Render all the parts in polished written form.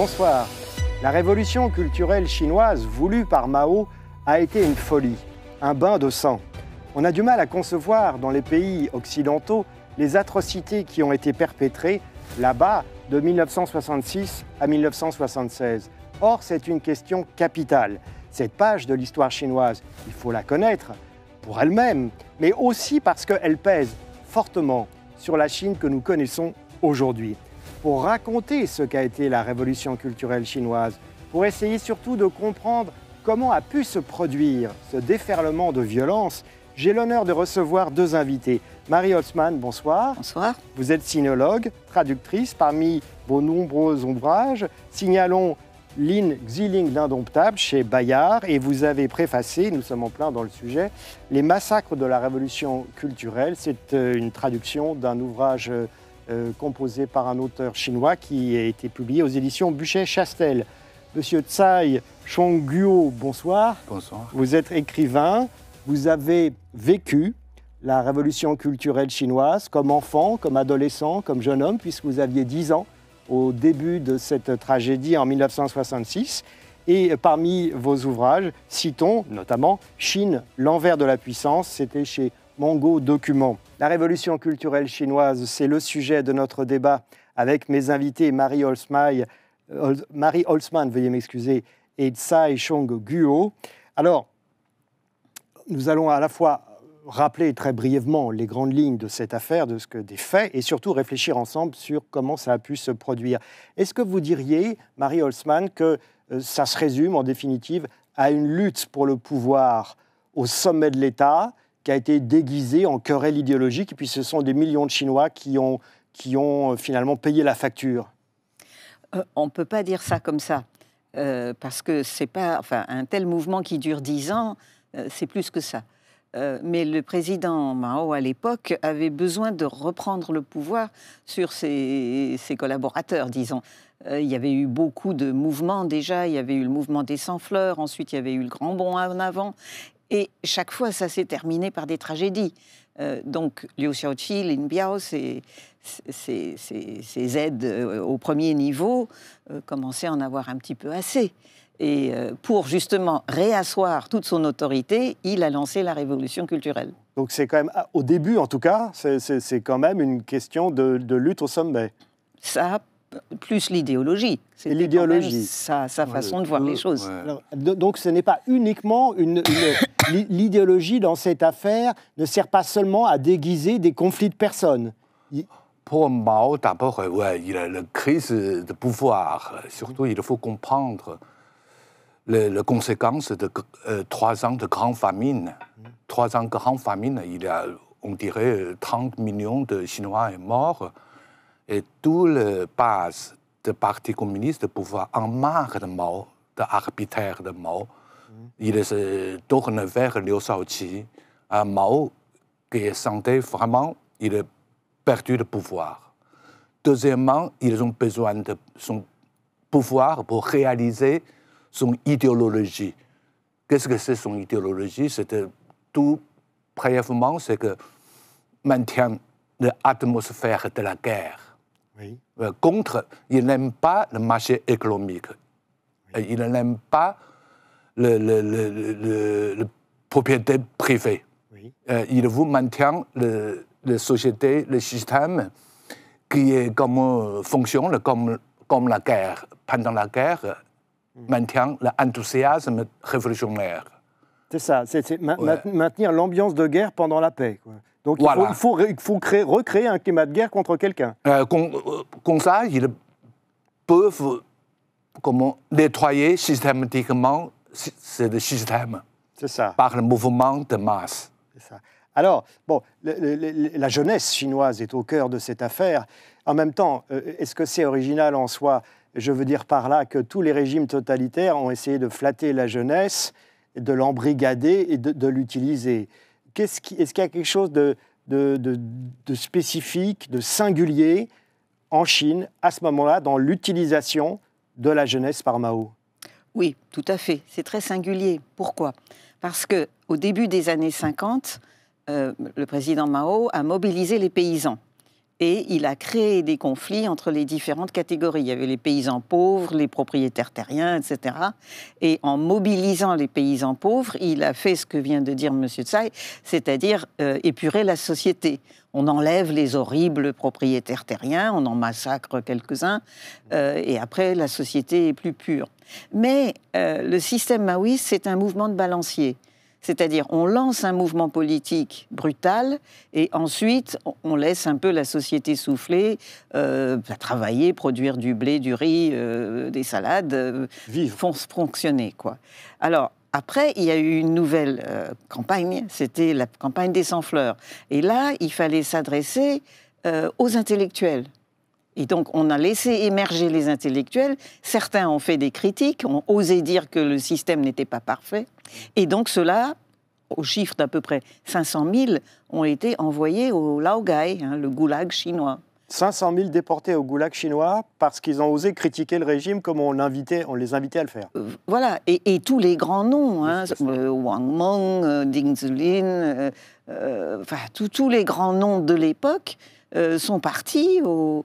Bonsoir. La révolution culturelle chinoise voulue par Mao a été une folie, un bain de sang. On a du mal à concevoir dans les pays occidentaux les atrocités qui ont été perpétrées là-bas de 1966 à 1976. Or, c'est une question capitale. Cette page de l'histoire chinoise, il faut la connaître pour elle-même, mais aussi parce qu'elle pèse fortement sur la Chine que nous connaissons aujourd'hui. Pour raconter ce qu'a été la révolution culturelle chinoise, pour essayer surtout de comprendre comment a pu se produire ce déferlement de violence, j'ai l'honneur de recevoir deux invités. Marie Holzman, bonsoir. Bonsoir. Vous êtes sinologue, traductrice. Parmi vos nombreux ouvrages, signalons Lin Xiling l'Indomptable chez Bayard, et vous avez préfacé, nous sommes en plein dans le sujet, Les massacres de la révolution culturelle. C'est une traduction d'un ouvrage composé par un auteur chinois qui a été publié aux éditions Buchet-Chastel. Monsieur Tsai Chongguo, bonsoir. Bonsoir. Vous êtes écrivain, vous avez vécu la révolution culturelle chinoise comme enfant, comme adolescent, comme jeune homme, puisque vous aviez 10 ans au début de cette tragédie en 1966. Et parmi vos ouvrages, citons notamment Chine, l'envers de la puissance, c'était chez Mongo Documents. La révolution culturelle chinoise, c'est le sujet de notre débat avec mes invités Marie Holzman, veuillez m'excuser, et Tsai Chongguo. Alors, nous allons à la fois rappeler très brièvement les grandes lignes de cette affaire, des faits, et surtout réfléchir ensemble sur comment ça a pu se produire. Est-ce que vous diriez, Marie Holzman, que ça se résume en définitive à une lutte pour le pouvoir au sommet de l'État qui a été déguisée en querelle idéologique, et puis ce sont des millions de Chinois qui ont finalement payé la facture? On ne peut pas dire ça comme ça, parce que c'est pas, un tel mouvement qui dure 10 ans, c'est plus que ça. Mais le président Mao, à l'époque, avait besoin de reprendre le pouvoir sur ses collaborateurs, disons. Il y avait eu beaucoup de mouvements déjà. Il y avait eu le mouvement des Sans-Fleurs, ensuite il y avait eu le Grand Bond en avant. Et chaque fois, ça s'est terminé par des tragédies. Donc, Liu Shaoqi, Lin Biao, ces aides au premier niveau commençaient à en avoir un petit peu assez. Et pour justement réasseoir toute son autorité, il a lancé la révolution culturelle. Donc c'est quand même, au début en tout cas, c'est quand même une question de lutte au sommet. Ça, plus l'idéologie. C'est l'idéologie. Sa façon de voir les choses. Ouais. Alors, donc ce n'est pas uniquement l'idéologie dans cette affaire ne sert pas seulement à déguiser des conflits de personnes. Pour Mao, d'abord, il a la crise de pouvoir. Surtout, il faut comprendre les conséquences de 3 ans de grande famine. 3 ans de grande famine, il y a, on dirait, 30 millions de Chinois morts. Et toutes les bases du Parti communiste de pouvoir en marre de Mao, de l'arbitraire de Mao. Il se tourne vers Liu Shaoqi. Mao, qui sentait vraiment, il a perdu le pouvoir. Deuxièmement, ils ont besoin de son pouvoir pour réaliser son idéologie. Qu'est-ce que c'est son idéologie? C'était tout brièvement, c'est que maintient l'atmosphère de la guerre. Oui. Contre, il n'aime pas le marché économique. Oui. Il n'aime pas la propriété privée. Oui. Il veut maintenir la société, le système qui est fonctionne comme la guerre. Pendant la guerre, maintient l'enthousiasme révolutionnaire. C'est ça, maintenir l'ambiance de guerre pendant la paix, quoi. Donc voilà. il faut recréer un climat de guerre contre quelqu'un. Comme ça, ils peuvent nettoyer systématiquement le système. C'est ça. Par le mouvement de masse. C'est ça. Alors, bon, la jeunesse chinoise est au cœur de cette affaire. En même temps, est-ce que c'est original en soi? Je veux dire par là que tous les régimes totalitaires ont essayé de flatter la jeunesse, de l'embrigader et de l'utiliser. Est-ce qu'il y a quelque chose de spécifique, de singulier en Chine, à ce moment-là, dans l'utilisation de la jeunesse par Mao? Oui, tout à fait. C'est très singulier. Pourquoi? Parce qu'au début des années 50, le président Mao a mobilisé les paysans. et il a créé des conflits entre les différentes catégories. Il y avait les paysans pauvres, les propriétaires terriens, etc. Et en mobilisant les paysans pauvres, il a fait ce que vient de dire M. Tsai, c'est-à-dire épurer la société. On enlève les horribles propriétaires terriens, on en massacre quelques-uns, et après, la société est plus pure. Mais le système maoïste, c'est un mouvement de balancier. C'est-à-dire, on lance un mouvement politique brutal et ensuite, on laisse un peu la société souffler, travailler, produire du blé, du riz, des salades, fonctionner, quoi. Alors, après, il y a eu une nouvelle campagne, c'était la campagne des sans-fleurs. Et là, il fallait s'adresser aux intellectuels. Et donc, on a laissé émerger les intellectuels. Certains ont fait des critiques, ont osé dire que le système n'était pas parfait. Et donc, ceux-là, au chiffre d'à peu près 500 000, ont été envoyés au Laogai, le goulag chinois. 500 000 déportés au goulag chinois parce qu'ils ont osé critiquer le régime comme on les invitait à le faire. Voilà, et tous les grands noms, Wang Meng, Ding Zilin, tous les grands noms de l'époque sont partis au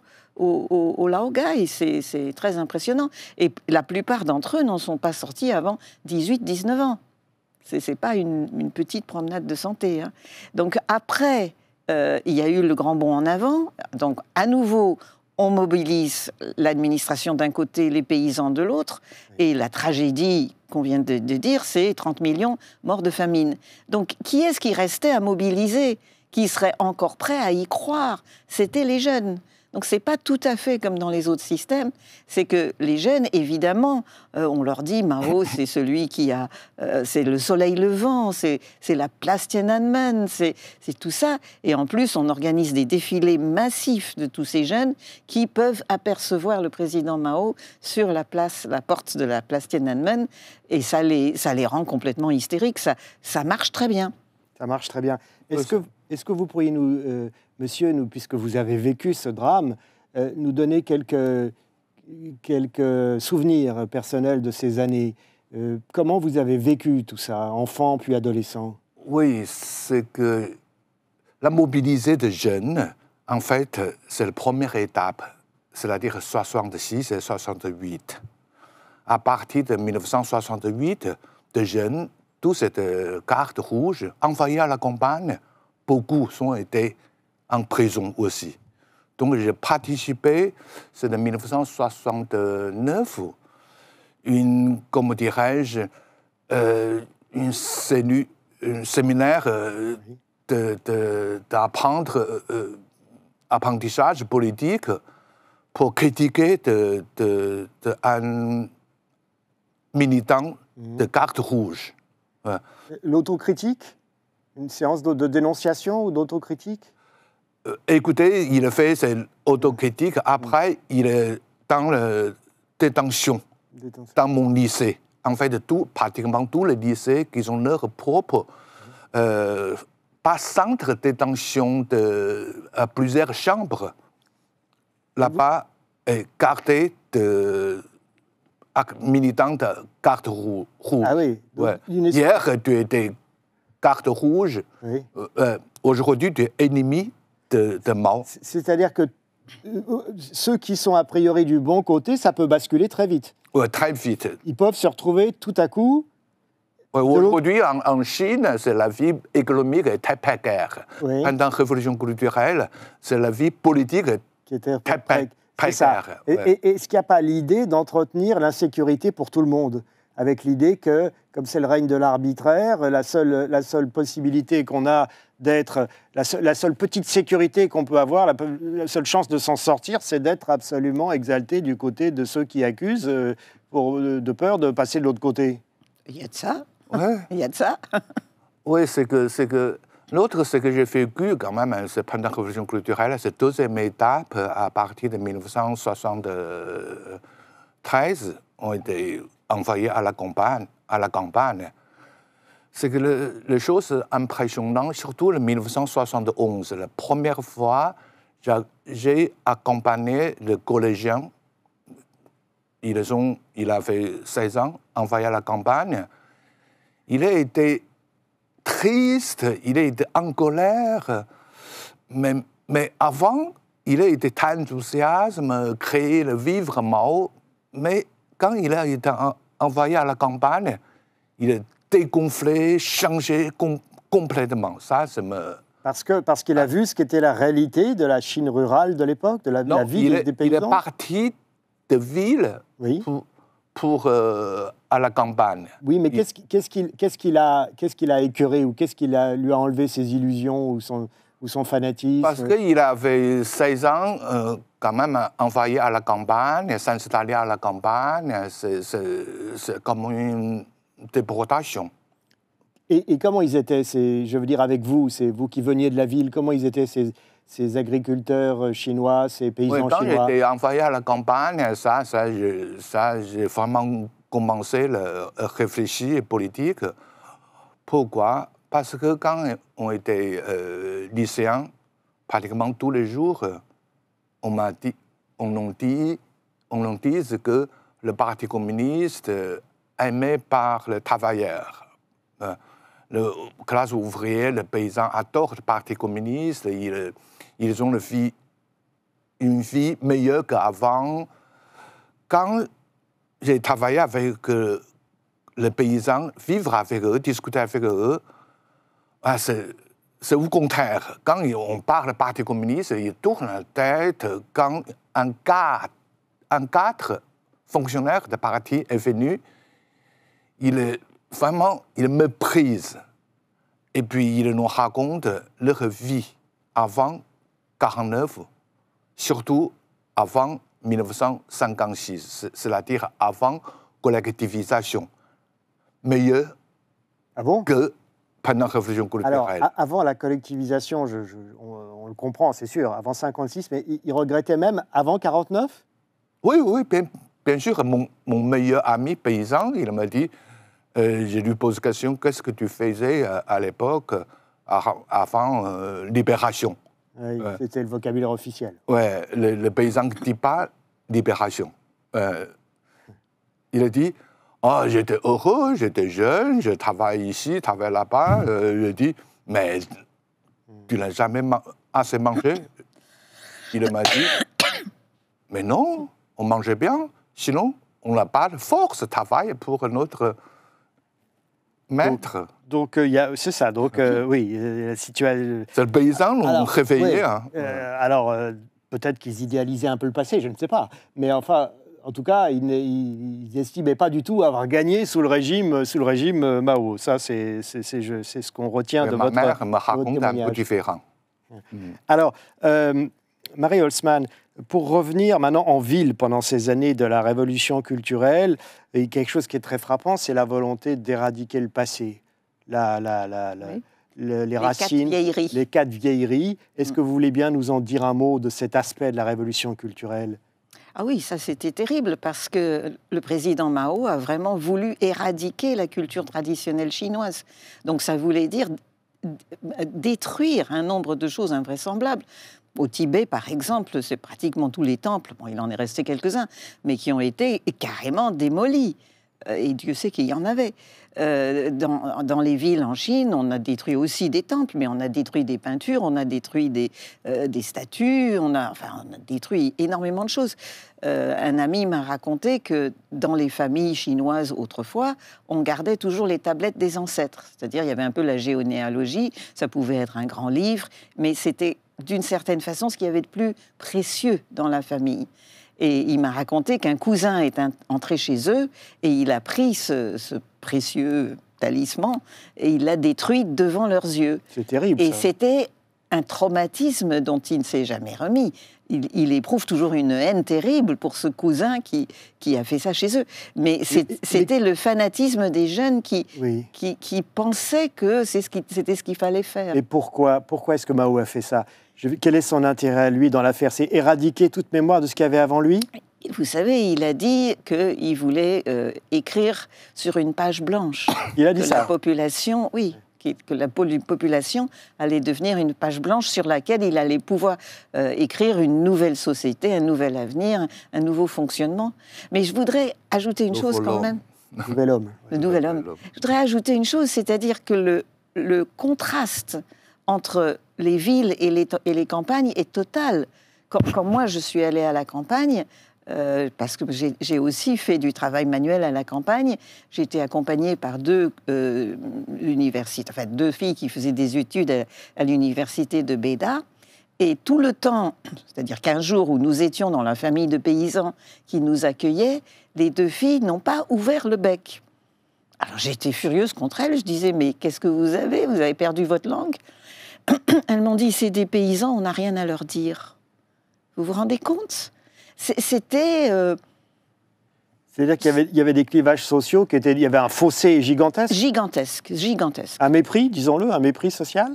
Laogai. C'est très impressionnant. Et la plupart d'entre eux n'en sont pas sortis avant 18-19 ans. Ce n'est pas une petite promenade de santé. Hein. Donc après, il y a eu le grand bond en avant. Donc à nouveau, on mobilise l'administration d'un côté, les paysans de l'autre. Et la tragédie qu'on vient de dire, c'est 30 millions morts de famine. Donc qui est-ce qui restait à mobiliser, qui serait encore prêt à y croire? C'était les jeunes. Donc, ce n'est pas tout à fait comme dans les autres systèmes. C'est que les jeunes, évidemment, on leur dit Mao, c'est celui qui a... c'est le soleil levant, c'est la place Tiananmen, c'est tout ça. Et en plus, on organise des défilés massifs de tous ces jeunes qui peuvent apercevoir le président Mao sur la porte de la place Tiananmen. Et ça les rend complètement hystériques. Ça marche très bien. Ça marche très bien. Est-ce que vous pourriez nous... Monsieur, puisque vous avez vécu ce drame, nous donner quelques souvenirs personnels de ces années. Comment vous avez vécu tout ça, enfant puis adolescent? Oui, c'est que la mobilisation des jeunes, en fait, c'est la première étape, c'est-à-dire 66 et 68. À partir de 1968, des jeunes, tous cette carte rouge, envoyés à la campagne, beaucoup ont été en prison aussi. Donc j'ai participé, c'est en 1969, comment dirais-je, un séminaire d'apprentissage politique pour critiquer un militant de carte rouge. Ouais. L'autocritique? Une séance de dénonciation ou d'autocritique? Écoutez, il a fait cette autocritique. Après, il est dans la détention, dans mon lycée. En fait, pratiquement tous les lycées qui ont leur propre pas centre de détention à plusieurs chambres. Là-bas, est gardé de militants de carte rouge. Ah oui. Ouais. Hier, tu étais carte rouge. Oui. Aujourd'hui, tu es ennemi de Mao. C'est-à-dire que ceux qui sont a priori du bon côté, ça peut basculer très vite. Oui, très vite. Ils peuvent se retrouver tout à coup... Ouais, aujourd'hui, en Chine, c'est la vie économique est très précaire. Oui. Pendant la révolution culturelle, c'est la vie politique qui était très précaire. Ouais. Et est-ce qu'il n'y a pas l'idée d'entretenir l'insécurité pour tout le monde, avec l'idée que, comme c'est le règne de l'arbitraire, la seule possibilité qu'on a d'être, la seule petite sécurité qu'on peut avoir, la seule chance de s'en sortir, c'est d'être absolument exalté du côté de ceux qui accusent, de peur de passer de l'autre côté? Il y a de ça. Ouais. Il y a de ça. Oui, c'est que l'autre, c'est que j'ai vécu quand même, c'est pendant la révolution culturelle, cette deuxième étape, à partir de 1973, ont été envoyés à la campagne. C'est que les choses impressionnantes, surtout en 1971, la première fois, j'ai accompagné le collégien. Il avait 16 ans, envoyé à la campagne. Il a été triste, il a été en colère, mais avant, il a été très enthousiaste, créer le vivre Mao, mais quand il a été envoyé à la campagne, il a dégonflé, changé complètement. Ça me... Parce qu'il a vu ce qu'était la réalité de la Chine rurale de l'époque, de la vie des paysans. Il est parti de ville pour à la campagne. Oui, mais qu'est-ce qu'il a écœuré ou qu'est-ce qui lui a enlevé ses illusions ou son fanatisme? Parce qu'il avait 16 ans, quand même envoyé à la campagne, s'installer à la campagne, c'est comme une déportation. Et comment ils étaient, je veux dire avec vous, c'est vous qui veniez de la ville, comment ils étaient ces agriculteurs chinois, ces paysans quand chinois? Quand j'étais envoyé à la campagne, j'ai vraiment commencé à réfléchir politique. Pourquoi? Parce que quand on était lycéen, pratiquement tous les jours, on nous dit que le Parti communiste aimé par les travailleurs. La classe ouvrière, les paysans adorent le Parti communiste, ils ont une vie meilleure qu'avant. Quand j'ai travaillé avec les paysans, vivre avec eux, discuter avec eux, c'est au contraire. Quand on parle du Parti communiste, ils tournent la tête. Quand un cadre fonctionnaire du parti est venu, il méprise. Et puis, il nous raconte leur vie avant 1949, surtout avant 1956, c'est-à-dire avant collectivisation. Meilleur que pendant la Révolution culturelle. Alors, avant la collectivisation, on le comprend, c'est sûr, avant 1956, mais il regrettait même avant 1949? Oui, bien sûr. Mon meilleur ami paysan, il m'a dit, je lui pose la question, qu'est-ce que tu faisais à l'époque, avant libération? Oui, c'était le vocabulaire officiel. Oui, le paysan ne dit pas libération. Il a dit, j'étais heureux, j'étais jeune, je travaille ici, je travaille là-bas. Je dis, mais tu n'as jamais assez mangé? Il m'a dit, mais non, on mangeait bien, sinon on n'a pas de force de travail pour notre maître. Donc, c'est ça, donc oui, la situation... C'est le paysan, on réveillait. Oui, alors, peut-être qu'ils idéalisaient un peu le passé, je ne sais pas, mais enfin... En tout cas, ils n'estimaient pas du tout avoir gagné sous le régime Mao. Ça, c'est ce qu'on retient de votre témoignage. Ma mère me raconte un peu différent. Alors, Marie Holzmann, pour revenir maintenant en ville pendant ces années de la révolution culturelle, et quelque chose qui est très frappant, c'est la volonté d'éradiquer le passé, les racines, les 4 vieilleries. Est-ce que vous voulez bien nous en dire un mot de cet aspect de la révolution culturelle ? Ah oui, ça c'était terrible parce que le président Mao a vraiment voulu éradiquer la culture traditionnelle chinoise. Donc ça voulait dire détruire un nombre de choses invraisemblables. Au Tibet, par exemple, c'est pratiquement tous les temples, bon, il en est resté quelques-uns, mais qui ont été carrément démolis. Et Dieu sait qu'il y en avait. Dans les villes en Chine, on a détruit aussi des temples, mais on a détruit des peintures, on a détruit des statues, on a détruit énormément de choses. Un ami m'a raconté que dans les familles chinoises autrefois, on gardait toujours les tablettes des ancêtres. C'est-à-dire, il y avait un peu la généalogie, ça pouvait être un grand livre, mais c'était d'une certaine façon ce qu'il y avait de plus précieux dans la famille. Et il m'a raconté qu'un cousin est entré chez eux et il a pris ce précieux talisman et il l'a détruit devant leurs yeux. C'est terrible, et ça. C'était un traumatisme dont il ne s'est jamais remis. Il éprouve toujours une haine terrible pour ce cousin qui a fait ça chez eux. Mais c'était le fanatisme des jeunes qui pensaient que c'était ce qu'il fallait faire. Et pourquoi est-ce que Mao a fait ça? Quel est son intérêt, lui, dans l'affaire? C'est éradiquer toute mémoire de ce qu'il y avait avant lui? Vous savez, il a dit qu'il voulait écrire sur une page blanche. Il a dit ça? La population, oui, que la population allait devenir une page blanche sur laquelle il allait pouvoir écrire une nouvelle société, un nouvel avenir, un nouveau fonctionnement. Mais je voudrais ajouter une chose quand même. Le nouvel homme. Le nouvel homme. Je voudrais ajouter une chose, c'est-à-dire que le contraste entre les villes et les campagnes est total. quand moi je suis allée à la campagne, parce que j'ai aussi fait du travail manuel à la campagne, j'ai été accompagnée par deux filles qui faisaient des études à l'université de Béda. Et tout le temps, c'est-à-dire 15 jours où nous étions dans la famille de paysans qui nous accueillaient, les deux filles n'ont pas ouvert le bec. Alors j'étais furieuse contre elles, je disais « mais qu'est-ce que vous avez perdu votre langue ?» Elles m'ont dit « c'est des paysans, on n'a rien à leur dire ». Vous vous rendez compte ? C'était... C'est-à-dire qu'il y avait des clivages sociaux, il y avait un fossé gigantesque. Gigantesque. Un mépris, disons-le, un mépris social.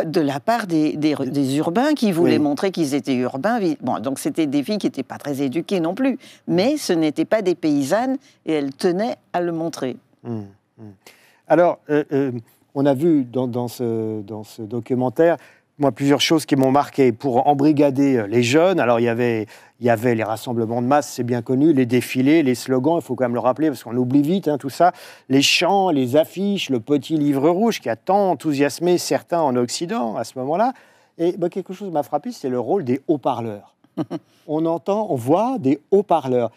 De la part des urbains qui voulaient montrer qu'ils étaient urbains. Bon, donc c'était des filles qui n'étaient pas très éduquées non plus, mais ce n'étaient pas des paysannes et elles tenaient à le montrer. Alors, on a vu dans ce documentaire, moi, plusieurs choses qui m'ont marqué. Pour embrigader les jeunes, alors il y avait les rassemblements de masse, c'est bien connu, les défilés, les slogans, il faut quand même le rappeler parce qu'on oublie vite tout ça, les chants, les affiches, le petit livre rouge qui a tant enthousiasmé certains en Occident à ce moment-là. Et quelque chose m'a frappé, c'est le rôle des haut-parleurs. On voit des haut-parleurs.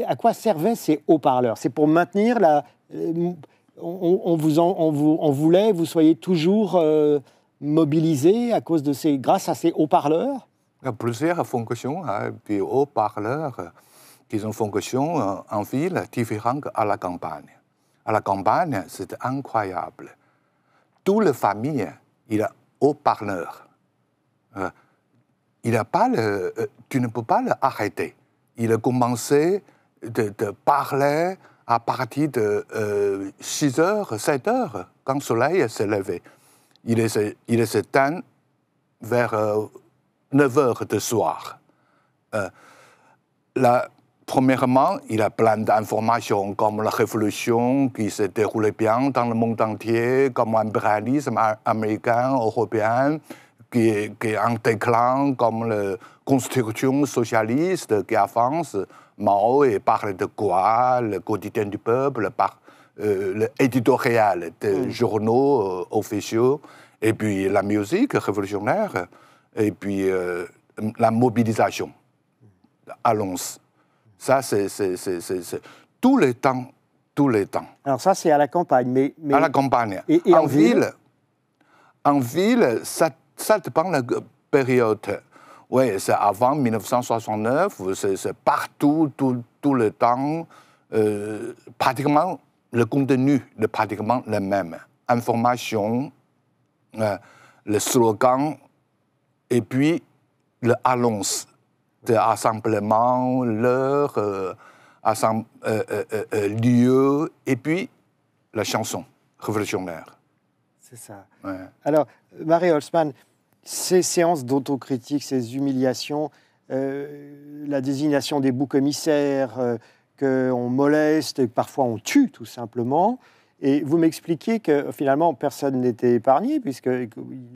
À quoi servaient ces haut-parleurs? C'est pour maintenir on voulait que vous soyez toujours mobilisés grâce à ces haut-parleurs? Il y a plusieurs fonctions des haut-parleurs qui ont fonction en ville différentes à la campagne. À la campagne, c'est incroyable. Toute la famille, il a haut-parleur. Tu ne peux pas l'arrêter. Il a commencé de parler à partir de 6 heures, 7 heures, quand le soleil s'est levé. Il s'éteint vers 9 heures du soir. Premièrement, il a plein d'informations comme la révolution qui s'est déroulée bien dans le monde entier, comme l'impérialisme américain, européen, qui est en déclin, comme la construction socialiste qui avance. Mao parle de quoi? Le quotidien du peuple, l'éditorial des journaux officieux, et puis la musique révolutionnaire, et puis la mobilisation. Allons. Ça, c'est tout le temps. Alors ça, c'est à la campagne. Mais... À la campagne. Et en ville, ça dépend de la période. Oui, c'est avant 1969, c'est partout, tout le temps. Pratiquement, le contenu est pratiquement le même. Information, le slogan, et puis le annonce de rassemblement, l'heure, lieu, et puis la chanson révolutionnaire. C'est ça. Ouais. Alors, Marie Holzmann, ces séances d'autocritique, ces humiliations, la désignation des boucs émissaires, qu'on moleste, parfois on tue tout simplement. Et vous m'expliquez que finalement personne n'était épargné, puisqu'il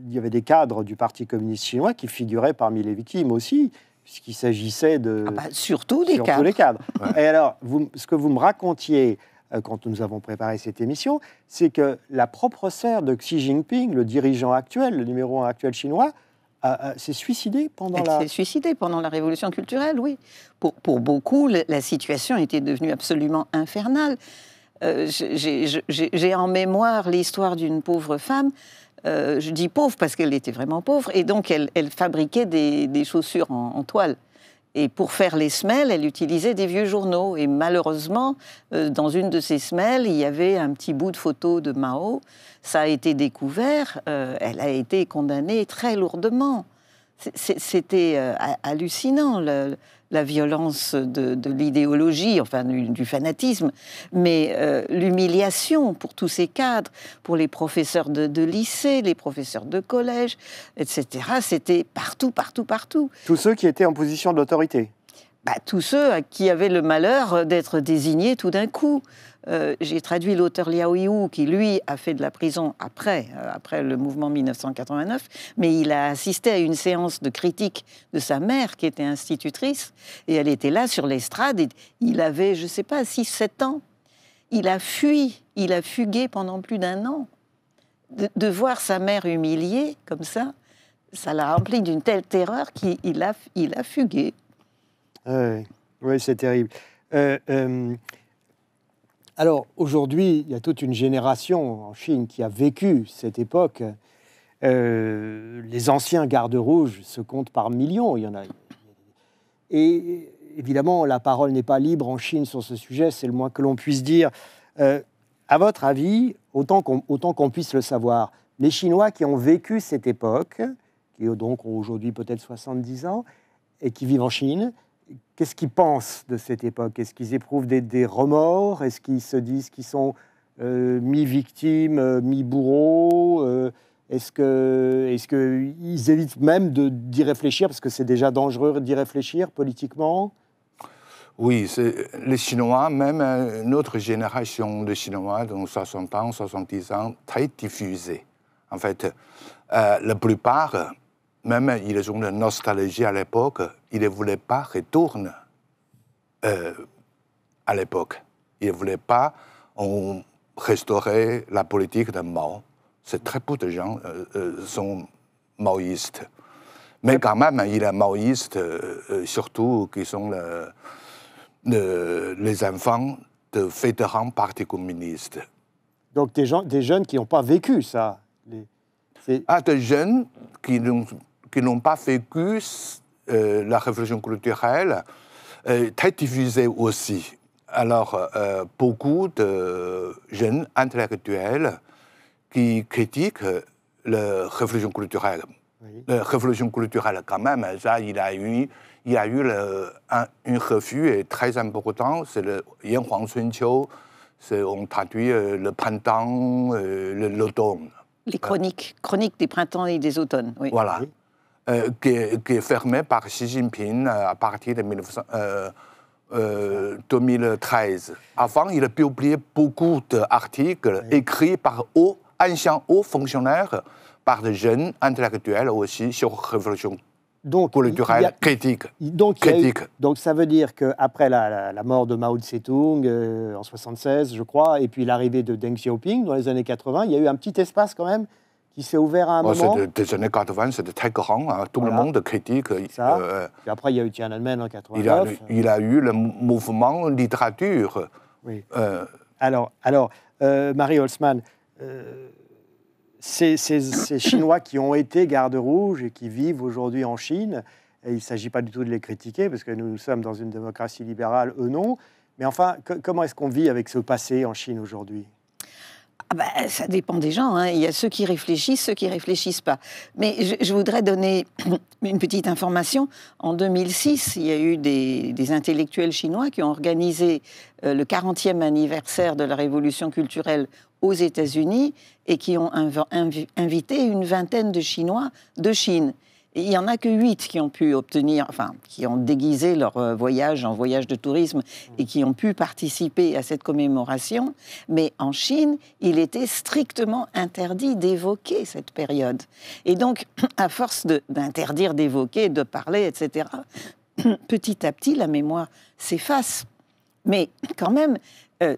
y avait des cadres du Parti communiste chinois qui figuraient parmi les victimes aussi, puisqu'il s'agissait de... surtout des cadres. Les cadres. Ouais. Et alors, ce que vous me racontiez quand nous avons préparé cette émission, c'est que la propre sœur de Xi Jinping, le dirigeant actuel, le numéro 1 actuel chinois, s'est suicidée pendant s'est suicidée pendant la révolution culturelle, oui. Pour beaucoup, la situation était devenue absolument infernale. J'ai en mémoire l'histoire d'une pauvre femme. Je dis pauvre parce qu'elle était vraiment pauvre. Et donc, elle fabriquait des chaussures en toile. Et pour faire les semelles, elle utilisait des vieux journaux. Et malheureusement, dans une de ces semelles, il y avait un petit bout de photo de Mao. Ça a été découvert. Elle a été condamnée très lourdement. C'était hallucinant, la violence de l'idéologie, enfin du fanatisme. Mais l'humiliation pour tous ces cadres, pour les professeurs de lycée, les professeurs de collège, etc., c'était partout. Tous ceux qui étaient en position d'autorité. Tous ceux qui avaient le malheur d'être désignés tout d'un coup. J'ai traduit l'auteur Liao Yiwu, qui, lui, a fait de la prison après le mouvement 1989, mais il a assisté à une séance de critique de sa mère, qui était institutrice, et elle était là sur l'estrade, et il avait, je ne sais pas, 6-7 ans. Il a fugué pendant plus d'1 an. De voir sa mère humiliée, comme ça, ça l'a rempli d'une telle terreur qu'il a fugué. Oui, c'est terrible. Alors, aujourd'hui, il y a toute une génération en Chine qui a vécu cette époque. Les anciens gardes rouges se comptent par millions, il y en a. Et évidemment, la parole n'est pas libre en Chine sur ce sujet, c'est le moins que l'on puisse dire. À votre avis, autant qu'on puisse le savoir, les Chinois qui ont vécu cette époque, qui donc ont aujourd'hui peut-être 70 ans, et qui vivent en Chine, qu'est-ce qu'ils pensent de cette époque? Est-ce qu'ils éprouvent des remords? Est-ce qu'ils se disent qu'ils sont mi-victimes, mi-bourreaux? Est-ce qu'ils évitent même d'y réfléchir, parce que c'est déjà dangereux d'y réfléchir politiquement? Oui, les Chinois, même notre génération de Chinois, donc 60 ans, 70 ans, très diffusée. En fait, la plupart, même ils ont une nostalgie à l'époque, ils ne voulaient pas retourner à l'époque. Ils ne voulaient pas restaurer la politique de Mao. C'est très peu de gens sont maoïstes. Mais quand même, il y a maoïstes, surtout qui sont les enfants de vétérans parti communiste. Donc des jeunes qui n'ont pas vécu ça. Des jeunes qui n'ont pas vécu la révolution culturelle, très diffusée aussi. Alors, beaucoup de jeunes intellectuels qui critiquent la révolution culturelle. Oui. La révolution culturelle, quand même, ça, il y a eu un refus très important, c'est le Yan Huang Sun Qiu, on traduit le printemps, l'automne. Les chroniques des printemps et des automnes. Oui. Voilà. Oui. Qui est fermé par Xi Jinping à partir de 2013. Avant, il a publié beaucoup d'articles écrits par anciens hauts fonctionnaires, par des jeunes intellectuels aussi, sur la révolution culturelle critique. Donc ça veut dire qu'après la mort de Mao Tse-tung en 1976, je crois, et puis l'arrivée de Deng Xiaoping dans les années 80, il y a eu un petit espace quand même qui s'est ouvert à un moment. Des années 80, c'était très grand, hein, tout le monde critique. Ça. Puis après, il y a eu Tiananmen en 89. Il a eu le mouvement littérature. Oui. Alors Marie Holzmann, ces Chinois qui ont été gardes rouges et qui vivent aujourd'hui en Chine, et il ne s'agit pas du tout de les critiquer, parce que nous sommes dans une démocratie libérale, eux non, mais enfin, comment est-ce qu'on vit avec ce passé en Chine aujourd'hui ? Ça dépend des gens, hein. Il y a ceux qui réfléchissent, ceux qui ne réfléchissent pas. Mais je voudrais donner une petite information. En 2006, il y a eu des intellectuels chinois qui ont organisé le 40e anniversaire de la révolution culturelle aux États-Unis et qui ont invité une vingtaine de Chinois de Chine. Et il n'y en a que 8 qui ont pu obtenir, qui ont déguisé leur voyage en voyage de tourisme et qui ont pu participer à cette commémoration. Mais en Chine, il était strictement interdit d'évoquer cette période. Et donc, à force d'interdire d'évoquer, de parler, etc., petit à petit, la mémoire s'efface. Mais quand même,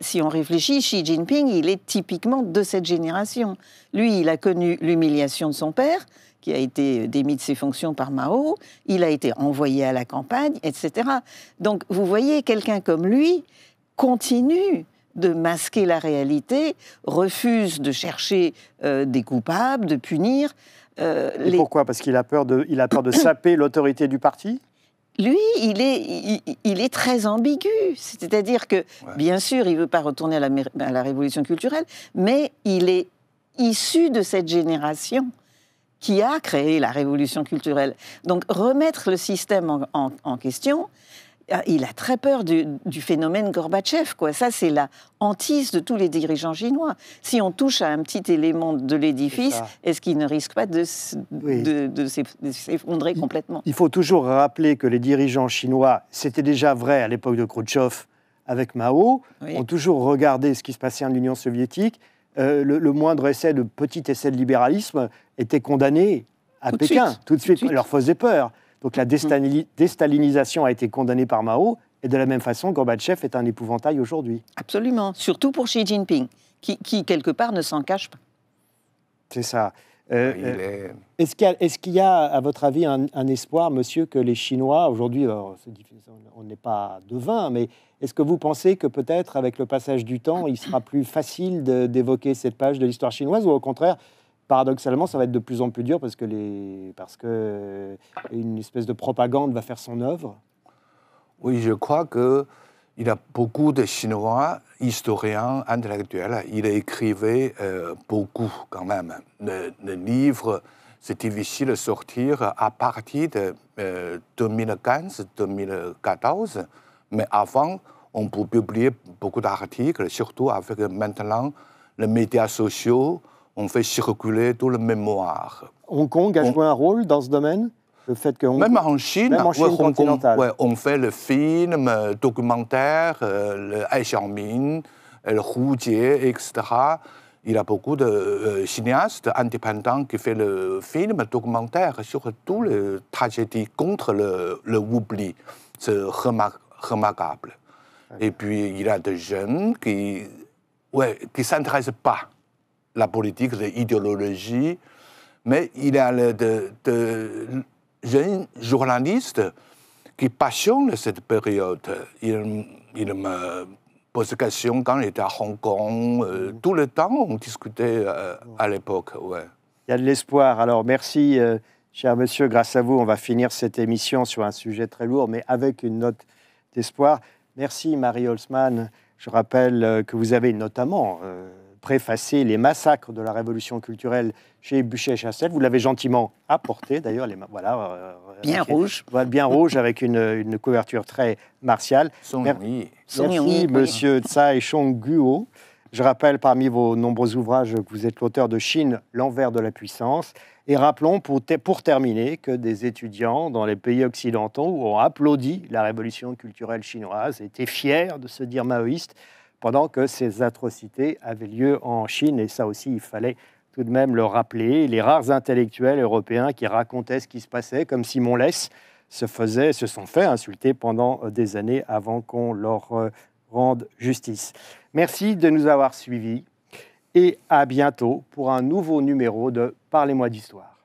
si on réfléchit, Xi Jinping, il est typiquement de cette génération. Lui, il a connu l'humiliation de son père, qui a été démis de ses fonctions par Mao, il a été envoyé à la campagne, etc. Donc, vous voyez, quelqu'un comme lui continue de masquer la réalité, refuse de chercher des coupables, de punir. Pourquoi ? Parce qu'il a peur de saper l'autorité du parti ? Lui, il est très ambigu. C'est-à-dire que, bien sûr, il ne veut pas retourner à la révolution culturelle, mais il est issu de cette génération qui a créé la révolution culturelle. Donc, remettre le système en question, il a très peur du phénomène Gorbatchev, quoi. Ça, c'est la hantise de tous les dirigeants chinois. Si on touche à un petit élément de l'édifice, est-ce qu'il ne risque pas de s'effondrer complètement ? Il faut toujours rappeler que les dirigeants chinois, c'était déjà vrai à l'époque de Khrouchtchev avec Mao, ont toujours regardé ce qui se passait en Union soviétique. Le moindre petit essai de libéralisme était condamné à Pékin. Tout de suite, leur faisait peur. Donc la déstalinisation a été condamnée par Mao, et de la même façon, Gorbatchev est un épouvantail aujourd'hui. Absolument, surtout pour Xi Jinping, qui quelque part ne s'en cache pas. C'est ça. Est-ce qu'il y a, à votre avis, un espoir, monsieur, que les Chinois, aujourd'hui, on n'est pas devin, mais est-ce que vous pensez que peut-être, avec le passage du temps, il sera plus facile d'évoquer cette page de l'histoire chinoise, ou au contraire, paradoxalement, ça va être de plus en plus dur parce que une espèce de propagande va faire son œuvre? Oui, je crois qu'il y a beaucoup de Chinois, historiens, intellectuels, ils écrivaient beaucoup quand même. Le livre, c'est difficile de sortir à partir de 2015-2014, mais avant, on peut publier beaucoup d'articles, surtout avec maintenant les médias sociaux, on fait circuler tout le mémoire. Hong Kong a joué un rôle dans ce domaine? Le fait que même en Chine, continentale. On fait le film, documentaire, le Ai Xiaoming, le Hu Jie, etc. Il y a beaucoup de cinéastes indépendants qui font le film documentaire sur toutes les tragédies contre le oubli. C'est remarquable. Et puis, il y a des jeunes qui ne s'intéressent pas à la politique, l'idéologie, mais il y a de jeunes journalistes qui passionnent cette période. Ils me posent des questions quand j'étais à Hong Kong. Tout le temps, on discutait à l'époque. Ouais. Il y a de l'espoir. Alors, merci, cher monsieur. Grâce à vous, on va finir cette émission sur un sujet très lourd, mais avec une note d'espoir. Merci, Marie Holzmann. Je rappelle que vous avez notamment préfacé les massacres de la Révolution culturelle chez Buchet-Chassel. Vous l'avez gentiment apporté, d'ailleurs. Voilà, bien rouge. Bien rouge, avec une couverture très martiale. Merci, monsieur Tsai Chong-guo. Je rappelle parmi vos nombreux ouvrages que vous êtes l'auteur de Chine, l'envers de la puissance. Et rappelons, pour terminer, que des étudiants dans les pays occidentaux ont applaudi la révolution culturelle chinoise, étaient fiers de se dire maoïstes, pendant que ces atrocités avaient lieu en Chine. Et ça aussi, il fallait tout de même le rappeler. Les rares intellectuels européens qui racontaient ce qui se passait, comme Simon Less, se sont fait insulter pendant des années avant qu'on leur rende justice. Merci de nous avoir suivis et à bientôt pour un nouveau numéro de Parlez-moi d'histoire.